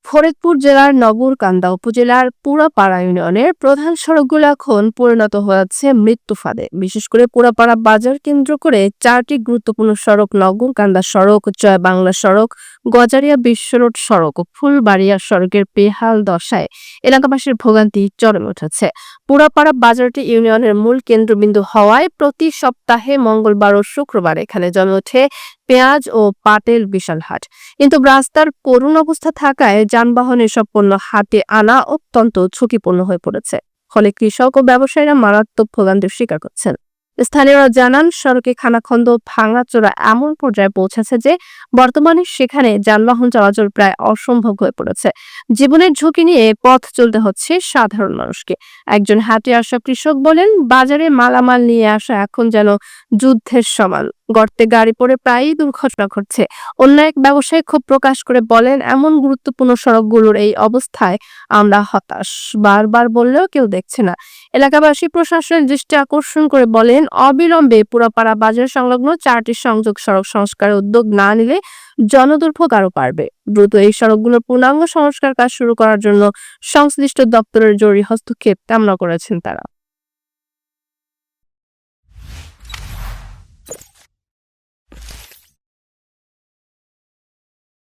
ফরিদপুর জেলার নগরকান্দা উপজেলার পুরাপাড়া ইউনিয়নের প্রধান সড়কগুলো এখন পরিণত হয়েছে মৃত্যু ফাঁদে। বিশেষ করে পুরাপাড়া বাজার কেন্দ্র করে 4টি গুরুত্বপূর্ণ সড়ক নগরকান্দা সড়ক, জয় বাংলা সড়ক, গজারিয়া বিশ্ব রোড সড়ক ও ফুলবাড়িয়া সড়কের বেহাল দশায় এলাকাবাসীর ভোগান্তি চরমে উঠেছে। পুরাপাড়া বাজারটি ইউনিয়নের মূল কেন্দ্রবিন্দু হওয়ায় প্রতি সপ্তাহে মঙ্গলবার ও শুক্রবার এখানে জমে ওঠে পেঁয়াজ ও পাটের বিশাল হাট। কিন্তু রাস্তার করুণ অবস্থা থাকায় যানবাহন এসব পণ্য হাটে আনা অত্যন্ত ঝুঁকিপূর্ণ হয়ে পড়েছে। ফলে কৃষক ও ব্যবসায়ীরা মারাত্মক ভোগান্তির শিকার করছেন। স্থানীয়রা জানান, সড়কে খানাখন্দ ভাঙাচোরা এমন পর্যায়ে পৌঁছেছে যে বর্তমানে সেখানে যানবাহন চলাচল প্রায় অসম্ভব হয়ে পড়েছে। জীবনের ঝুঁকি নিয়ে পথ চলতে হচ্ছে সাধারণ মানুষকে। একজন হাটে আসা কৃষক বলেন, বাজারে মালামাল নিয়ে আসা এখন যেন যুদ্ধের সমান। গর্তে গাড়ি পড়ে প্রায়ই দুর্ঘটনা ঘটছে। অন্য এক ব্যবসায়ী ক্ষোভ প্রকাশ করে বলেন, এমন গুরুত্বপূর্ণ সড়কগুলোর এই অবস্থায় আমরা হতাশ। বারবার বললেও কেউ দেখছে না। এলাকাবাসী প্রশাসনের দৃষ্টি আকর্ষণ করে বলেন, অবিলম্বে পুরাপাড়া বাজার সংলগ্ন 4টি সংযোগ সড়ক সংস্কারের উদ্যোগ না নিলে জনদুর্ভোগ আরো বাড়বে। দ্রুত এই সড়কগুলোর পূর্ণাঙ্গ সংস্কার কাজ শুরু করার জন্য সংশ্লিষ্ট দপ্তরের জরুরি হস্তক্ষেপ কামনা করেছেন তারা।